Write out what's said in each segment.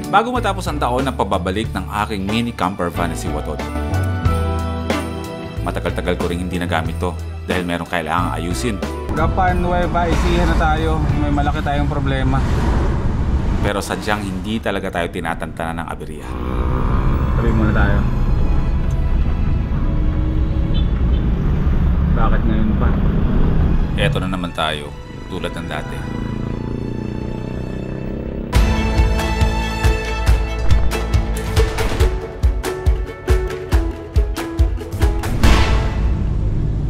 Bago matapos ang taon ng pababalik ng aking mini camper van na si Watod. Matagal-tagal ko rin hindi nagamit to dahil merong kailangang ayusin. Gapan Nueva Ecija na tayo, may malaki tayong problema. Pero sadyang hindi talaga tayo tinatantanan ng aberya. Sabi muna tayo. Bakit ngayon pa? Eto na naman tayo, tulad ng dati.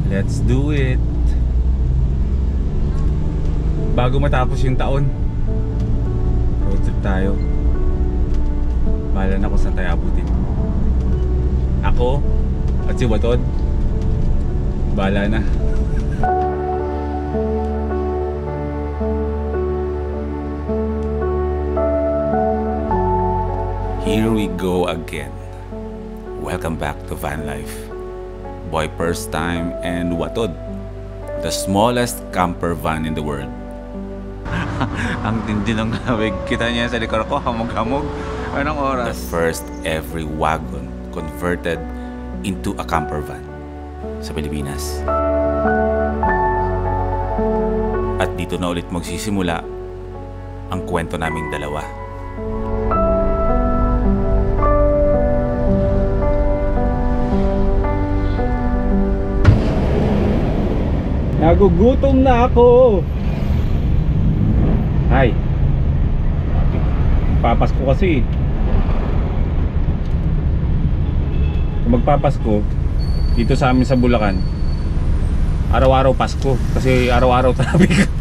Let's do it! Bago matapos yung taon, road trip tayo. Bahala na kung saan tayo abutin. Ako at si Watod, bahala na. Here we go again. Welcome back to van life. Boy first time and Watod, the smallest camper van in the world. Ang tindi ng hawig. Kita niya sa likod ko, hamog-hamog. Anong oras? The first every wagon converted into a camper van sa Pilipinas. At dito na ulit magsisimula ang kwento naming dalawa. Nagugutom na ako. Ay, papasko kasi. Kung magpapasko dito sa amin sa Bulacan, araw-araw Pasko kasi araw-araw traffic.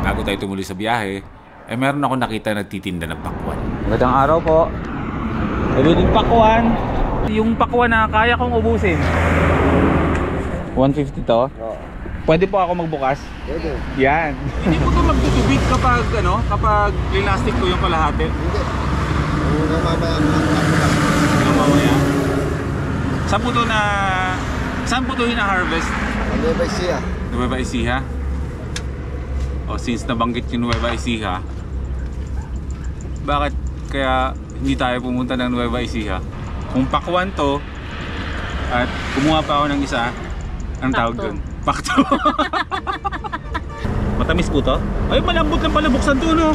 Bago tayo tumuloy sa biyahe, meron ako nakita nagtitinda ng pakwan. Magandang araw po. Nabibig pakwan. Yung pakwan na kaya kong ubusin. 150 to? Oo. Pwede po ako magbukas? Pwede. Yan. Hindi po ito magtutubig kapag kapag linastik ko yung kalahati. Hindi. Una mamaya Mamaya. Saan po ito hina-harvest? Nueva Ecija. Nueva Ecija? O since nabanggit yung Nueva Ecija, bakit kaya hindi tayo pumunta ng Nueva Ecija? Kung pakwan to at kumuha pa ako ng isa, anong tawag doon? Pakto. Matamis po to? Ay, malambot lang pala buksan to, no?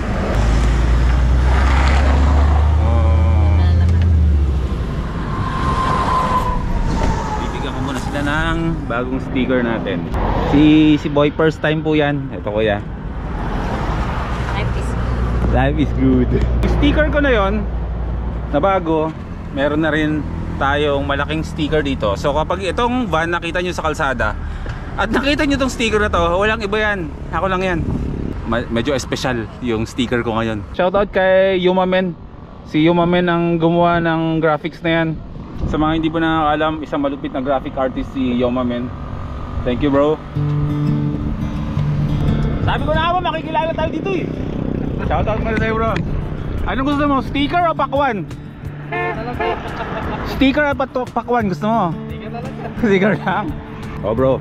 Bibigyan ko muna sila ng bagong sticker natin. Si Boy first time po yan. Ito kuya. Life is good. Yung sticker ko na yon na bago, meron na rin tayong malaking sticker dito. So kapag itong van nakita nyo sa kalsada at nakita nyo itong sticker na to, walang iba yan, ako lang yan. Medyo special yung sticker ko ngayon. Shoutout kay Yumamen. Si Yumamen ang gumawa ng graphics na yan. Sa mga hindi pa nakakaalam, isang malupit na graphic artist si Yumamen. Thank you bro. Sabi ko na ako, makikilala tayo dito eh. Shoutout mo na sa'yo bro. Anong gusto mo? Sticker o pakwan? Sticker at pakwan gusto mo? Sticker talaga. Sticker lang? Oh bro,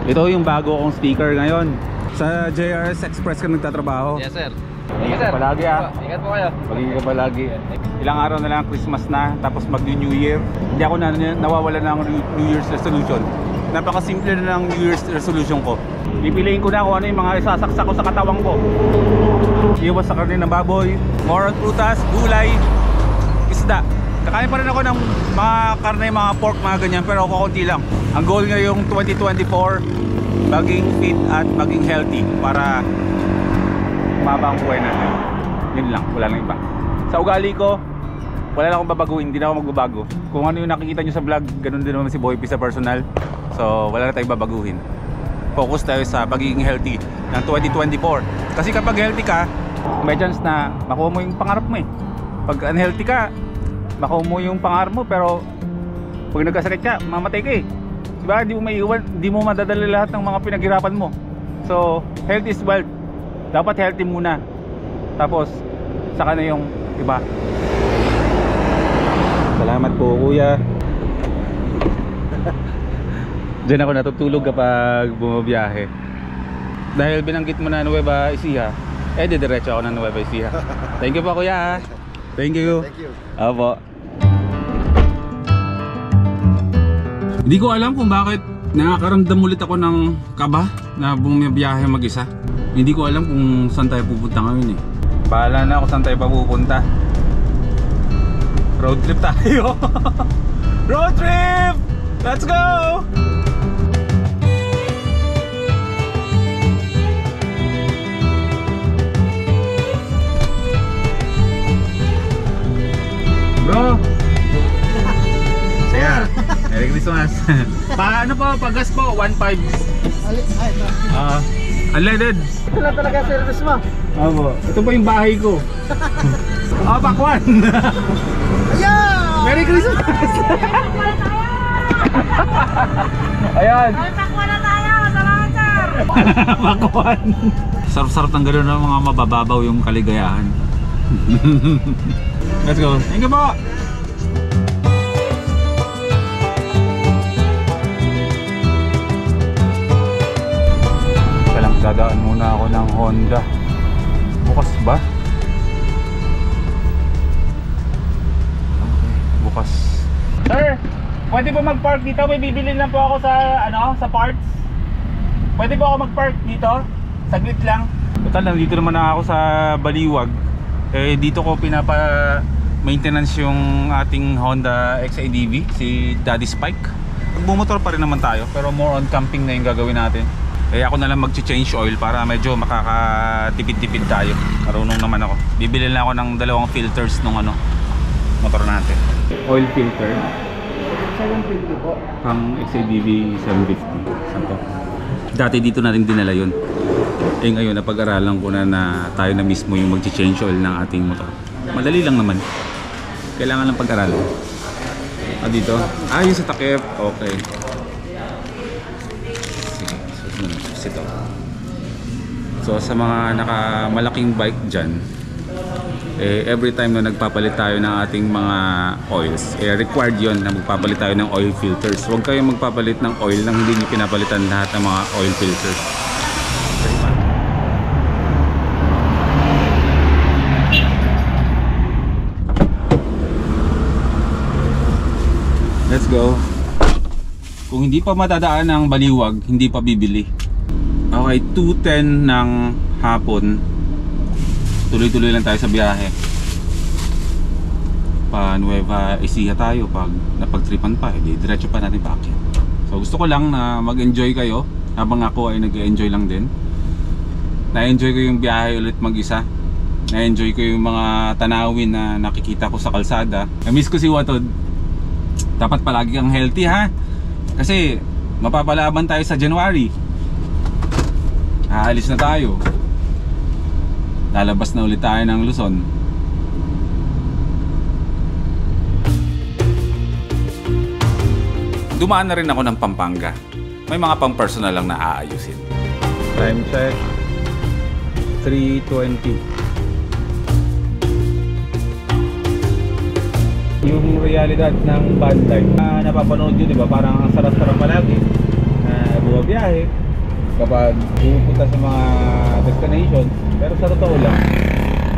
ito yung bago kong sticker ngayon. Sa JRS Express ka nagtatrabaho? Yes sir. Ingat ka palagi ah. Ingat po kayo. Mag-ingat ka palagi. Ilang araw na lang Christmas na, tapos mag-New Year. Hindi ako nawawala ng New Year's resolution. Napakasimple na ng New Year's resolution ko. Pipiliin ko na kung ano yung mga isasaksak ko sa katawang ko. Iwas sa karne ng baboy, more on prutas, gulay, isda. Kakain pa rin ako ng mga karne, mga pork, mga ganyan, pero kukunti lang. Ang goal ngayong 2024, maging fit at maging healthy para mababa ang buhay natin. Yun lang, wala lang iba. Sa ugali ko, wala lang akong babaguhin, hindi na ako magbabago. Kung ano yung nakikita nyo sa vlog, ganun din naman si Boy P sa personal. So wala na tayong babaguhin. Focus tayo sa pagiging healthy ng 2024. Kasi kapag healthy ka, may chance na makuha mo yung pangarap mo eh. Pag unhealthy ka, makuha mo yung pangarap mo, pero pag nagkasakit ka, mamatay ka eh. Diba? Hindi mo maiiwan, hindi mo madadala lahat ng mga pinaghirapan mo. So, health is wealth. Dapat healthy muna. Tapos, saka na yung iba. Salamat po kuya. Diyan ako natutulog kapag bumabiyahe. Dahil binanggit mo na Nueva Ecija, diretso ako ng Nueva Ecija. Thank you po kuya. Thank you. Thank you. Opo. Hindi ko alam kung bakit nakakaramdam ulit ako ng kaba na bumibiyahe mag-isa. Hindi ko alam kung saan tayo pupunta ngayon eh. Bahala na ako saan tayo pupunta. Road trip tayo. Road trip! Let's go! Bro! Saya! Merry Christmas! Paano po? Pagas po? 1.5 unleaded. Ito lang talaga service mo. Opo. Ito po yung bahay ko. Pakwan! Ayan! Merry Christmas! Ayan! Takwa na tayo! Salamat, sir! Pakwan! Sarap-sarap ng gano'n ng mga mabababaw yung kaligayahan. Let's go! Thank you po! Kailang dadaan muna ako ng Honda. Bukas ba? Bukas. Sir, pwede po mag-park dito? May bibili lang po ako sa sa parts. Pwede po ako mag-park dito? Saglit lang. Total, nandito naman ako sa Baliwag. Eh dito ko pinapa-maintenance yung ating Honda XADV, si Daddy Spike. Bumotor pa rin naman tayo, pero more on camping na yung gagawin natin. Eh ako na lang mag-change oil para medyo makakatipid-tipid tayo. Marunong naman ako. Bibili lang ako ng 2 filters nung motor natin. Oil filter 750 po. pang XADV 750. Santo. Dati dito natin dinala yun. Eh ngayon napag-aralan ko na tayo na mismo yung mag-change oil ng ating motor. Madali lang naman. Kailangan lang pag-aralan. Dito. Yung sa takip. Okay. Ito. So sa mga nakamalaking bike dyan, every time na nagpapalit tayo ng ating mga oils, required yon na magpapalit tayo ng oil filters. Huwag kayong magpapalit ng oil nang hindi nyo pinapalitan lahat ng mga oil filters. Let's go. Kung hindi pa matadaan ng Baliwag, hindi pa bibili. Okay, 2:10 ng hapon. Tuloy-tuloy lang tayo sa biyahe. Pa Nueva Ecija tayo. Pag napagtripan pa, diretso pa natin paakyat. So gusto ko lang na mag-enjoy kayo habang ako ay nag-enjoy lang din. Na-enjoy ko yung biyahe ulit mag-isa. Na-enjoy ko yung mga tanawin na nakikita ko sa kalsada. Na-miss ko si Watod. Dapat palagi kang healthy ha. Kasi mapapalaban tayo sa January. Aalis na tayo. Lalabas na ulit tayo ng Luzon. Dumaan na rin ako ng Pampanga. May mga pang-personal lang na aayusin. Time check 3:20. Yung realidad ng van life napapanood yun, diba? Parang ang sarap-sarap palagi na bumabiyahe kapag pupunta sa mga destination. Pero sa totoo lang,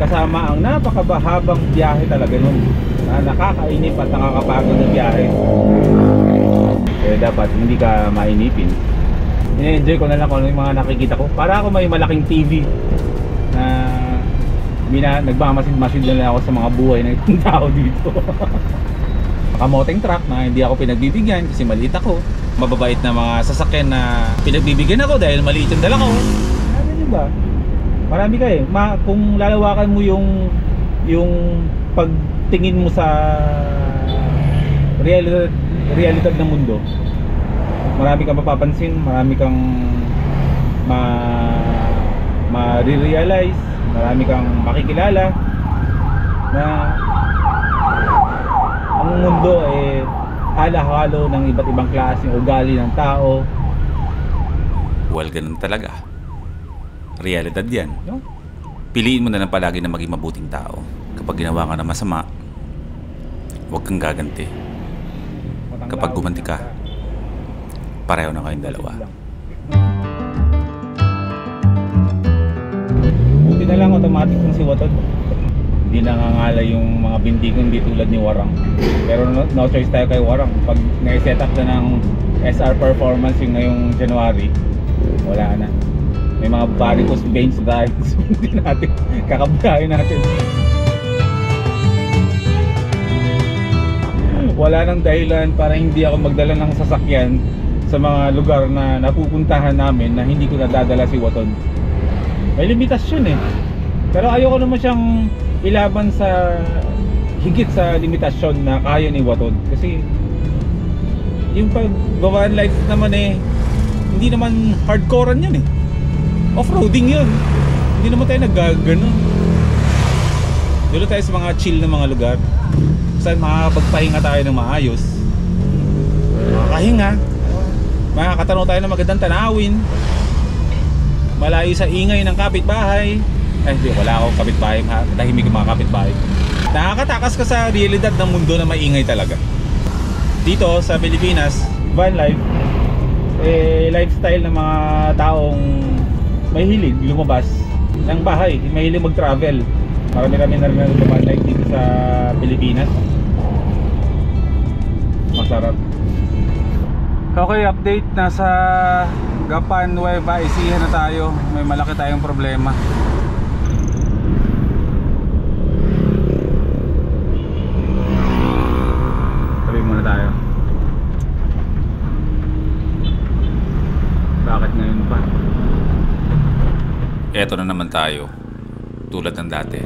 kasama ang napakabahabang biyahe talaga nun na nakakainip at nakakapagod na biyahe. Eh dapat hindi ka mainipin. I-enjoy ko na lang kung ano yung mga nakikita ko. Para ako may malaking TV na nagmamasid-masid na lang ako sa mga buhay ng ibang tao dito. Makamoteng truck na hindi ako pinagbibigyan kasi maliit ako. Mababait na mga sasakyan na pinagbibigyan ako dahil maliit yung dala ko. Ano diba? Marami ka kung lalawakan mo yung pagtingin mo sa realidad ng mundo, marami kang mapapansin, marami kang ma-realize, marami kang makikilala na ang mundo halo-halo ng iba't ibang klaseng ugali ng tao. Well, ganun talaga. Realidad yan. No? Piliin mo na lang palagi na maging mabuting tao. Kapag ginawa ka na masama, huwag kang gaganti. Kapag gumanti ka, pareho na kayong dalawa. Buti na lang automatic kung si Watod. Hindi nangangala yung mga binti ko, hindi tulad ni Warang. Pero no choice tayo kay Warang. Pag na-set up na ng SR performance yung ngayong January, wala na. May mga varicose veins dahil so hindi natin kakabayahin natin. Wala nang dahilan para hindi ako magdala ng sasakyan sa mga lugar na napupuntahan namin na hindi ko nadadala si Waton. May limitasyon eh. Pero ayoko naman siyang ilaban sa higit sa limitasyon na kaya ni Waton. Kasi yung pag-van life naman eh, hindi naman hardcorean yun eh. Off-roading yun. Hindi naman tayo naggaganon. Dito tayo sa mga chill na mga lugar. Saan makakapagpahinga tayo ng maayos, makakahinga, makakatanaw tayo ng magandang tanawin, malayo sa ingay ng kapitbahay. Ay hindi, wala akong kapitbahay, tahimik yung mga kapitbahay. Nakakatakas ka sa realidad ng mundo na maingay talaga. Dito sa Pilipinas, van life, lifestyle ng mga taong mahilig lumabas ng bahay, mahilig mag-travel. Marami-rami na rin ng van life dito sa Pilipinas. Masarap. Okay, update. Nasa Gapan, Nueva Ecija na tayo. May malaki tayong problema. Tabi muna tayo. Bakit ngayon pa? Eto na naman tayo, tulad ng dati.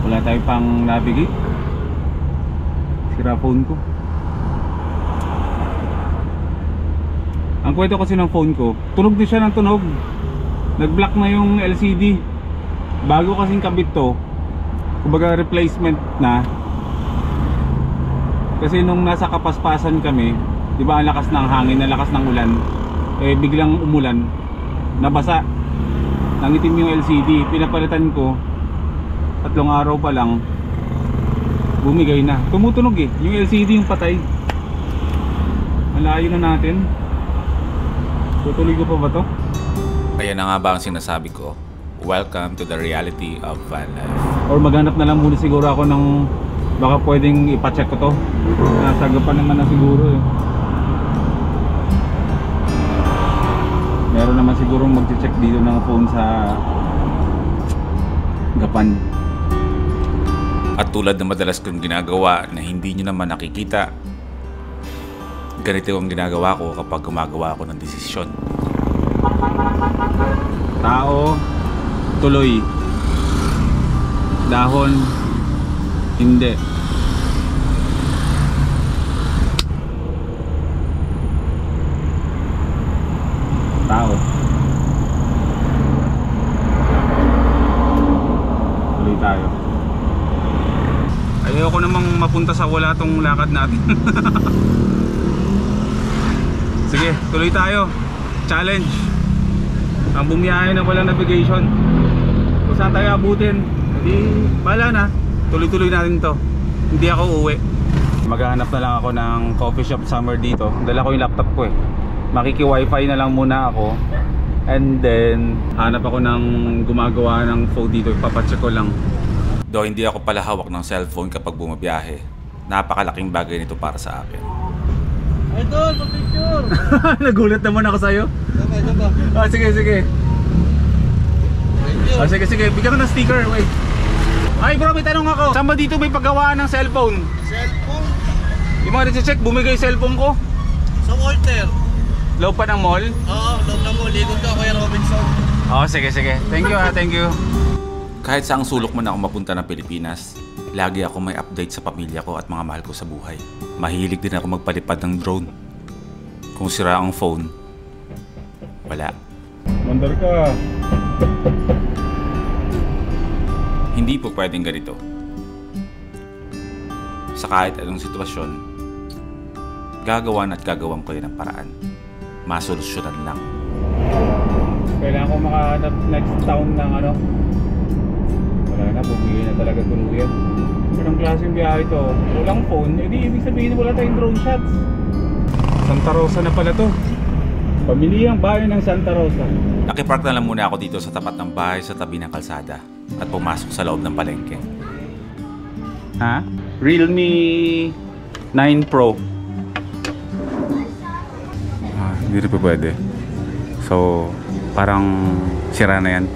Wala tayo pang navigate. Sira phone ko. Ang kwento kasi ng phone ko, tunog din siya ng tunog. Nag-block na yung LCD. Bago kasing kabit to, kumbaga replacement na. Kasi nung nasa Kapaspasan kami, di ba ang lakas ng hangin, ang lakas ng ulan, biglang umulan, nabasa, nangitim yung LCD. Pinapalitan ko, 3 araw pa lang, bumigay na. Tumutunog eh, yung LCD yung patay. Malayo na natin. Tutuloy ko pa ba to? Kaya na nga ba ang sinasabi ko, welcome to the reality of van life. Or maghanap na lang muna siguro ako ng baka pwedeng ipacheck ko to. Nasa Gapan naman na siguro eh. Meron naman siguro mag-check dito ng phone sa Gapan. At tulad na madalas kong ginagawa na hindi nyo naman nakikita, ganito ang ginagawa ko kapag gumagawa ako ng desisyon. Tao, tuloy. Dahon, hindi. Tao. Tuloy tayo. Ayoko namang mapunta sa wala tong lakad natin. Sige, tuloy tayo. Challenge. Ang bumiyahe na walang navigation. Kung saan tayo abutin, hindi, bahala na. Tuloy-tuloy natin to. Hindi ako uuwi. Maghahanap na lang ako ng coffee shop somewhere dito. Dala ko yung laptop ko eh. Makiki-wifi na lang muna ako. And then, hanap ako ng gumagawa ng phone dito. Ipapacheck ko lang. Do hindi ako pala hawak ng cellphone kapag bumabiyahe, napakalaking bagay nito para sa akin. Idol, pa-picture! Nagulat naman ako sa'yo. Saba. Sige. Sige. Bigyan ko ng sticker. Wait. Ay bro, may tanong ako. Saan ba dito may paggawaan ng cellphone? Cellphone? Yung mga nag-check, bumigay cellphone ko. Sa Walter. Loob pa ng mall? Oo, loob na mo. Likod ka, Kuya Robinson. Sige. Thank you ha, thank you. Kahit saang sulok man ako mapunta ng Pilipinas, lagi ako may update sa pamilya ko at mga mahal ko sa buhay. Mahilig din ako magpalipad ng drone. Kung sira ang phone, wala. Mandar ka. Hindi po pwedeng ganito. Sa kahit anong sitwasyon, gagawan ko yun ng paraan. Masolusyonan lang. Kailangan ko makahanap next town ng ano. Wala na, bumigay na talaga tuluyan. Anong klaseng biyahe ito? Walang phone, edi ibig sabihin wala tayong drone shots. Santa Rosa na pala to. Pamilihang bayan ng Santa Rosa. Nakipark na lang muna ako dito sa tapat ng bahay sa tabi ng kalsada at pumasok sa loob ng palengke. Ha? Realme 9 Pro. Hindi rin pa pwede. So, parang sira na yan.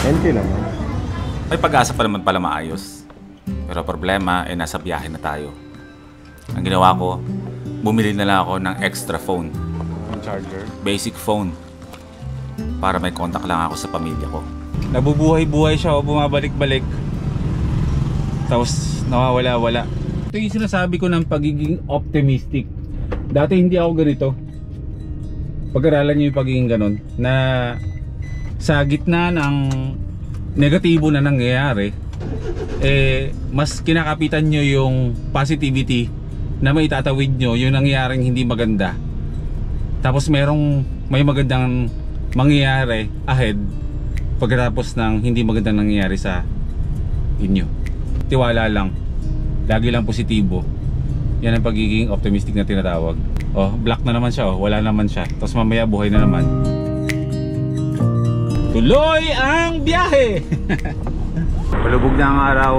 Empty naman. May pag-asa pa naman pala maayos. Pero problema ay nasa biyahe na tayo. Ang ginawa ko, bumili na lang ako ng extra phone. Charger. Basic phone. Para may contact lang ako sa pamilya ko. Nabubuhay-buhay siya o bumabalik-balik. Tapos nawawala-wala. Ito yung sinasabi ko ng pagiging optimistic. Dati hindi ako ganito. Pag-aralan nyo yung pagiging ganon. Na sa gitna ng negatibo na nangyayari, mas kinakapitan nyo yung positivity na may tatawid nyo yung nangyayaring hindi maganda. Tapos may magandang mangyayari ahead pagkatapos ng hindi magandang nangyayari sa inyo. Tiwala lang. Lagi lang positibo. Yan ang pagiging optimistic na tinatawag. Oh, black na naman siya. Oh. Wala naman siya. Tapos mamaya buhay na naman. Tuloy ang biyahe! Palubog na ang araw.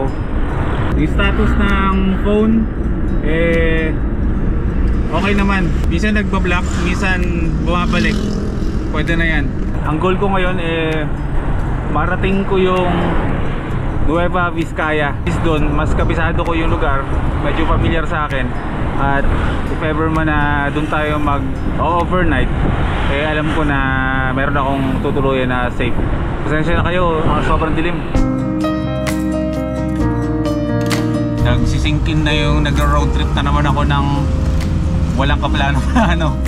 Yung status ng phone okay naman. Minsan nagbablock, minsan bumabalik. Pwede na yan. Ang goal ko ngayon marating ko yung Nueva Vizcaya. Is doon, mas kabisado ko yung lugar. Medyo familiar sa akin. At if ever man na doon tayo mag-overnight, alam ko na meron akong tutuluyan na safe. Pasensya na kayo, sobrang dilim. Nagsisingkin na yung nag-road trip na naman ako ng walang kaplano-plano.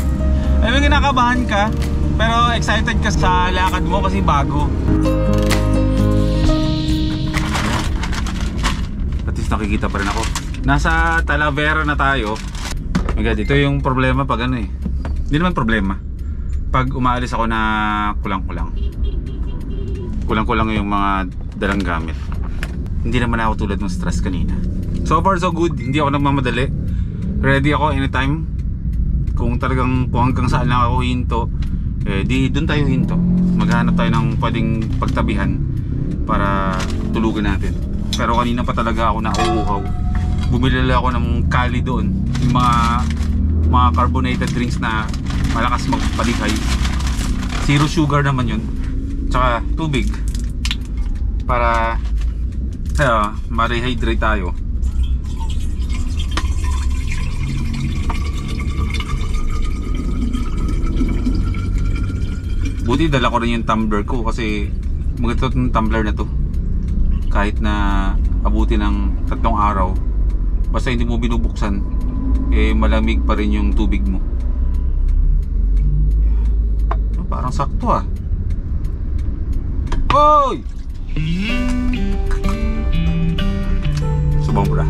Ay, may kinakabahan ka, pero excited ka sa lakad mo kasi bago. At least nakikita pa rin ako. Nasa Talavera na tayo. Oh my God, ito yung problema pag ano hindi naman problema. Pag umaalis ako na kulang-kulang yung mga dalang gamit. Hindi naman ako tulad ng stress kanina. So far so good, hindi ako nagmamadali. Ready ako anytime. Kung hanggang saan lang ako hinto, di doon tayo hinto. Maghanap tayo ng pwedeng pagtabihan para tulugan natin. Pero kanina pa talaga ako nauuhaw. Bumili lang ako ng Kali doon, yung mga carbonated drinks na malakas magpalikay. Zero sugar naman yun. Tsaka tubig para ma-rehydrate tayo. Buti dala ko rin yung tumbler ko kasi maganda itong tumbler na to. Kahit na abuti ng 3 araw, basta hindi mo binubuksan, malamig pa rin yung tubig mo. Parang sakto ah. Hoy! Subang bra.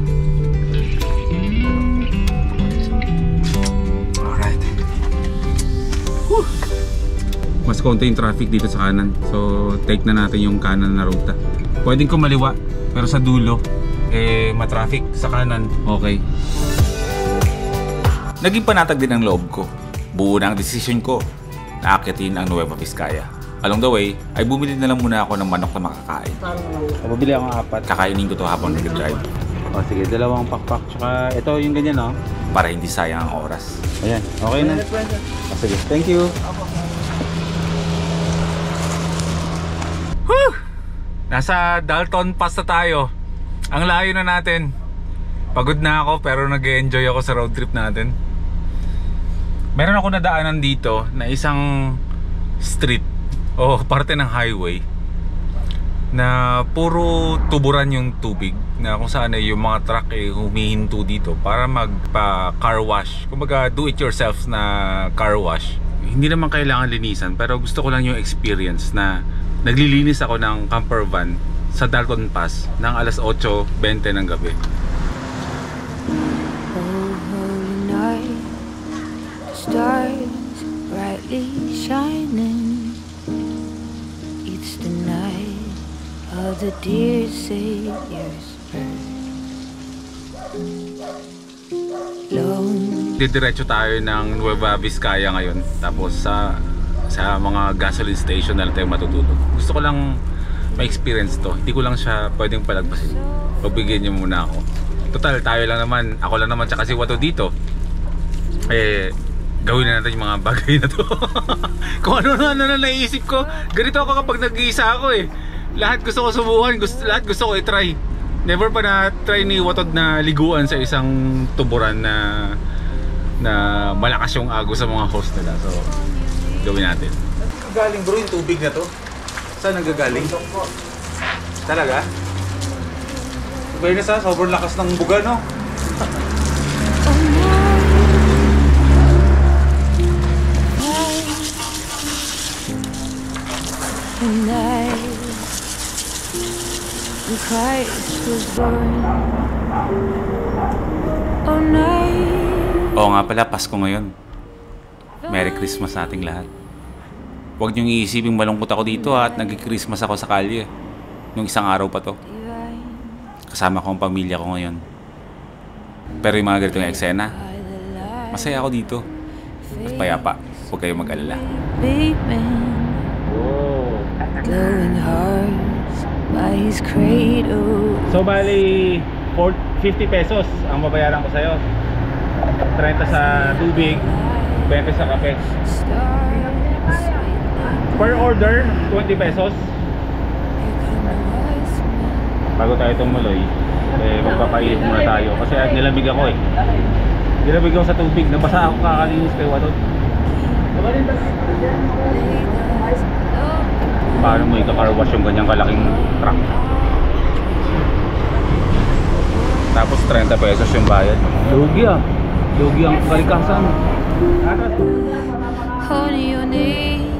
Alright. Whew. Mas konti yung traffic dito sa kanan. So take na natin yung kanan na ruta. Pwedeng kumaliwa, pero sa dulo matraffic sa kanan. Okay. Naging panatag din ang loob ko. Buo na ang desisyon ko na aakyatin ang Nueva Vizcaya. Along the way, ay bumili na lang muna ako ng manok na makakain. Pabili ako ng 4. Kakainin ko to habang nag-drive. O sige, 2 pakpak. Tsaka ito yung ganyan no? Para hindi sayang ang oras. Ayan, okay na. O sige, thank you. Whew! Nasa Dalton Pass na tayo. Ang layo na natin. Pagod na ako pero nag-enjoy ako sa road trip natin. Meron ako nadaanan dito na isang street o parte ng highway na puro tuburan yung tubig, na kung saan yung mga truck humihinto dito para magpa car wash. Kumbaga do it yourself na car wash. Hindi naman kailangan linisan, pero gusto ko lang yung experience na naglilinis ako ng camper van sa Dalton Pass ng alas 8:20 ng gabi. Stars brightly shining. It's the night of the dear Savior's birth. long. Didiretso tayo ng Nueva Vizcaya ngayon. Tapos sa mga gasoline station na lang tayo matutulog. Gusto ko lang ma-experience to. Hindi ko lang siya pwedeng palagpasin. Pagbigyan niyo muna ako. Total, tayo lang naman. Ako lang naman tsaka si Wato dito. Gawin na natin yung mga bagay na to. Kung ano na naiisip ko. Ganito ako kapag nag-iisa ako eh. Lahat gusto ko subukan. Lahat gusto ko i-try. Never pa na-try ni Watod na liguan sa isang tuburan na malakas yung agos sa mga host nila. So, gawin natin. Galing bro yung tubig na to. Saan nagagaling? Talaga? Fairness ha, sobrang lakas ng buga no? And Christ was born. Oh night. Oo nga pala, Pasko ngayon. Merry Christmas sa ating lahat. Huwag niyong iisipin malungkot ako dito at nag-Christmas ako sa kalye. Nung isang araw pa to. Kasama ko ang pamilya ko ngayon. Pero yung mga ganitong eksena, masaya ako dito. At payapa, huwag kayong mag-alala. Glowing hearts by his cradle. So bali 50 pesos ang mabayaran ko sa'yo. 30 sa tubig, 20 sa kape. Per order, 20 pesos. Bago tayo tumuloy, magpapainit muna tayo. Kasi nilamig ako eh. Nilamig ako sa tubig. Nabasa ako kakalinis kay Watot. Paano mo ika-car wash yung ganyang kalaking truck? Tapos 30 pesos yung bayad. Lugi ah. Lugi ang kalikasan. Honey, your name.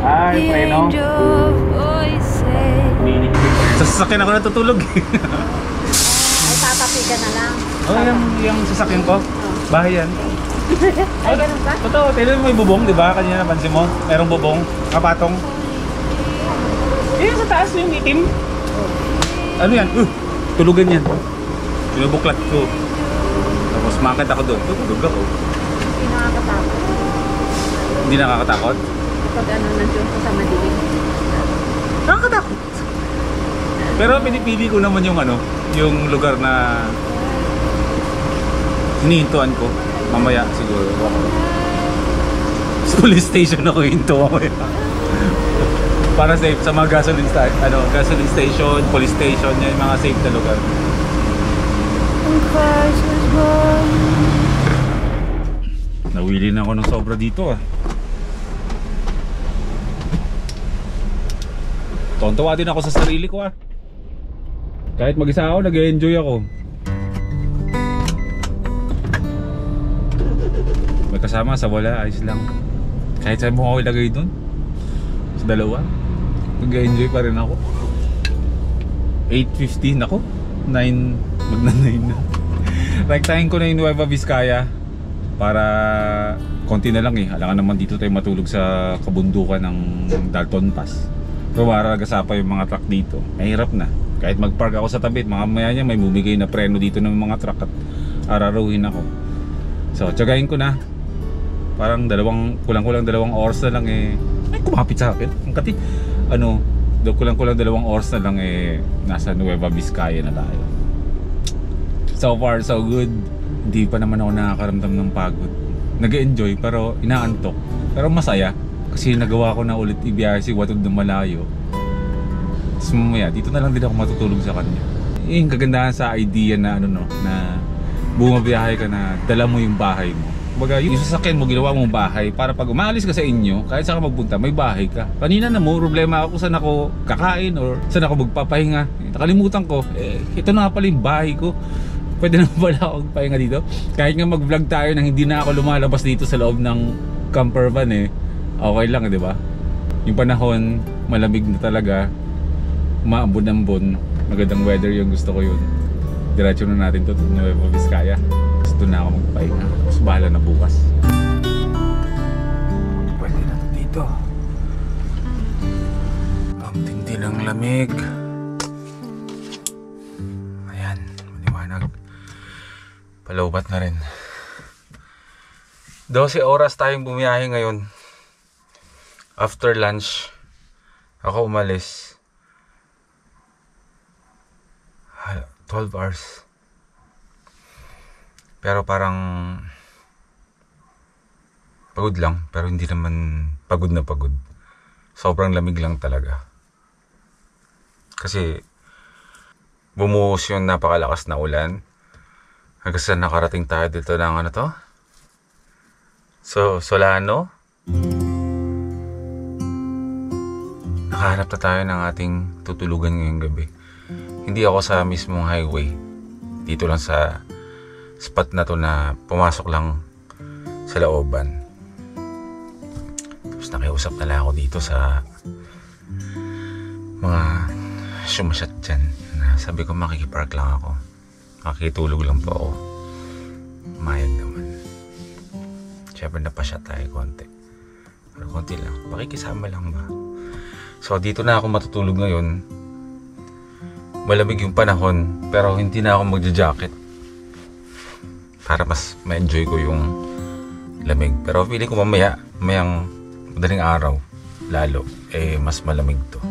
Ay, preno. Sa sasakyan ako natutulog. Ay, tatapi ka na lang. Oh, yung sasakyan ko. Bahay yan. Ay, ganun ba? Totoo, tignan mo may bubong, di ba? Kanina napansin mo, merong bubong, kapatong. Yung sa taas yung itim. Ano yan? Tulugan yan. Binubuklat ko. Tapos makakit ako doon. Tutulog ako. Hindi nakakatakot. Hindi nakakatakot? Pag ano, nandiyon ko sa madilim. Nakakatakot. Pero pinipili ko naman yung ano, yung lugar na hinihintuan ko. Mamaya siguro ako. Sa police station ako hinto mamaya. Para safe sa mga gasoline station, police station, yung mga safe na lugar. Nawili na ako ng sobra dito ah. Tontawa din ako sa sarili ko ah. Kahit mag-isa ako, nag-enjoy ako. May kasama sa wala, ayos lang. Kahit saan mo ako ilagay dun, sa dalawa, nag-enjoy pa rin ako. 8:15 ako, 9, magna-9 na. Rektahin ko na yung Nueva Vizcaya para konti na lang eh. Alangan naman dito tayo matulog sa kabundukan ng Dalton Pass. Pero mararagasa pa yung mga truck dito. Mahirap na. Kahit mag-park ako sa tabi, mamaya niya may bumigay na preno dito ng mga truck at araruhin ako. So, tiyagahin ko na. Parang kulang-kulang 2 oras na lang eh. Ay, kumapit sa akin. Ang kati, kulang-kulang 2 oras na lang eh. Nasa Nueva Vizcaya na tayo. So far, so good. Hindi pa naman ako nakakaramdam ng pagod. Nag-enjoy pero inaantok. Pero masaya. Kasi nagawa ko na ulit ibiyahe si Watod ng malayo. Tapos mamaya, dito na lang din ako matutulog sa kanya. Yung kagandahan sa idea na na bumabiyahe ka na dala mo yung bahay mo. Kumbaga, yung sasakyan mo, ginawa mong bahay para pag umaalis ka sa inyo, kahit saan ka magpunta, may bahay ka. Kanina na mo, problema ako saan ako kakain or saan ako magpapahinga. Nakalimutan ko, ito na nga pala yung bahay ko. Pwede na pala ako magpahinga dito. Kahit nga mag-vlog tayo nang hindi na ako lumalabas dito sa loob ng camper van okay lang, di ba? Yung panahon, malamig na talaga. Maambon-ambon. Magandang weather yung gusto ko yun. Diretso na natin to Nueva Vizcaya. Gusto na ako magpahinga. Tapos bahala na bukas. Pwede na to dito. Ang tindi ng lamig. Palobat na rin. 12 oras tayong bumiyahe ngayon. After lunch, ako umalis. 12 hours. Pero parang pagod lang, pero hindi naman pagod na pagod. Sobrang lamig lang talaga. Kasi bumuhos yung napakalakas na ulan. Hanggang sa nakarating tayo dito ng ano to? So, Solano. Nakahanap na tayo ng ating tutulugan ngayong gabi. Hindi ako sa mismong highway. Dito lang sa spot na to na pumasok lang sa looban. Tapos nakiusap na lang ako dito sa mga sumasyat dyan. Sabi ko makikipark lang ako. Makikitulog lang po ako. Mayag naman. Siyempre napasya tayo konti. Pero konti lang. Pakikisama lang ba? So dito na ako matutulog ngayon. Malamig yung panahon. Pero hindi na ako magja-jacket. Para mas ma-enjoy ko yung lamig. Pero feeling ko mayang madaling araw. Lalo. Mas malamig to.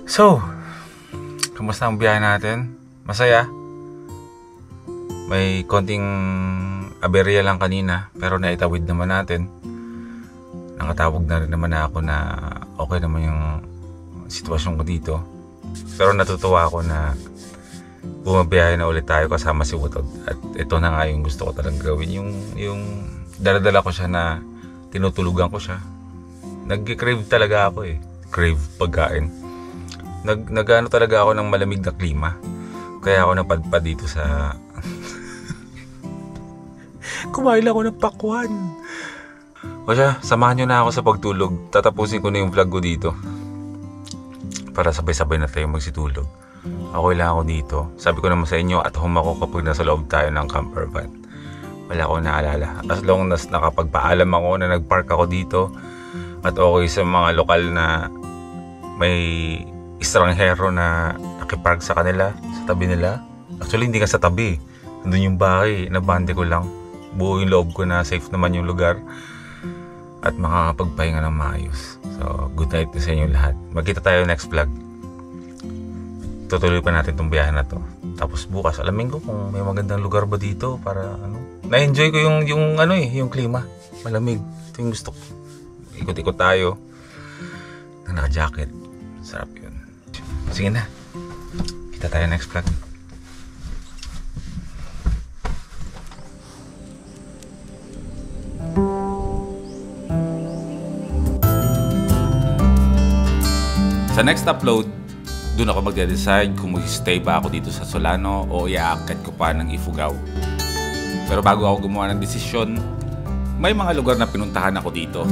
So, kamusta ang biyahe natin? Masaya. May konting aberya lang kanina, pero naitawid naman natin. Nakatawag na rin naman ako na okay naman yung sitwasyon ko dito. Pero natutuwa ako na bumabiyahe na ulit tayo kasama si Wutod. At ito na nga yung gusto ko talagang gawin. Yung daladala ko siya na tinutulugan ko siya. Nag-crave talaga ako eh. Crave pagkain. Nag-ano talaga ako ng malamig na klima. Kaya ako napadpad dito sa kumain ako ng pakwan. O siya, samahan nyo na ako sa pagtulog. Tatapusin ko na yung vlog ko dito. Para sabay-sabay na tayo magsitulog. Okay lang ako dito. Sabi ko naman sa inyo, at home ako kapag nasa loob tayo ng camper van. Wala akong naalala. As long as nakapagpaalam ako na nagpark ako dito. At okay sa mga lokal na may estranghero na nakipark sa kanila, sa tabi nila. Actually, hindi ka sa tabi. Nandun yung bahay, nabande ko lang. Buo yung loob ko na safe naman yung lugar. At makakapagpahinga ng maayos. So, good night na sa inyo lahat. Magkita tayo next vlog. Tutuloy pa natin itong biyahe na to. Tapos bukas, alamin ko kung may magandang lugar ba dito para ano. Na-enjoy ko yung klima. Malamig. Ito yung gusto ko. Ikot-ikot tayo. Na naka-jacket. Sarap yun. Sige na. Kita tayo next vlog. Sa next upload, doon ako magde-decide kung mag-stay ba ako dito sa Solano o iaakit ko pa ng Ifugao. Pero bago ako gumawa ng desisyon, may mga lugar na pinuntahan ako dito.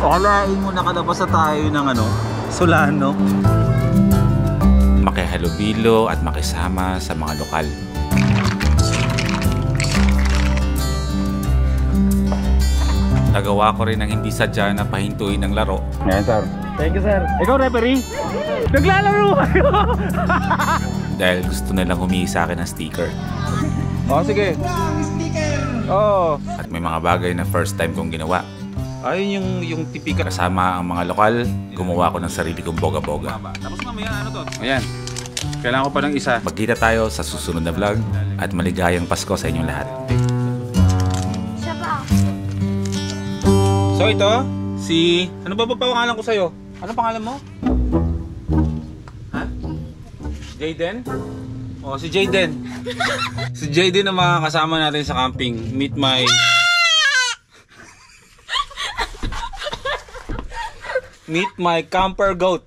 Akalain mo nakalabas na tayo ng Solano. Makihalubilo at makisama sa mga lokal. Nagawa ko rin ang hindi sadya na pahintuin ng laro. Yan, sir. Thank you, sir. Ikaw, referee. Naglalaro kayo. Dahil gusto nilang humingi sa akin ng sticker. Oh, sige. Oh. At may mga bagay na first time kong ginawa. Ayun yung tipika. Kasama ang mga lokal, gumawa ko ng sarili kong boga-boga. Tapos mamaya to? Ayan. Kailangan ko pa ng isa. Magkita tayo sa susunod na vlog at maligayang Pasko sa inyong lahat. So ito, ano ba pangalan ko sa'yo? Ano pangalan mo? Ha? Jayden? Oh, si Jayden. Si Jayden ang mga kasama natin sa camping. Meet my camper goat.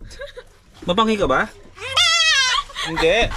Mabanghi ka ba? Hindi.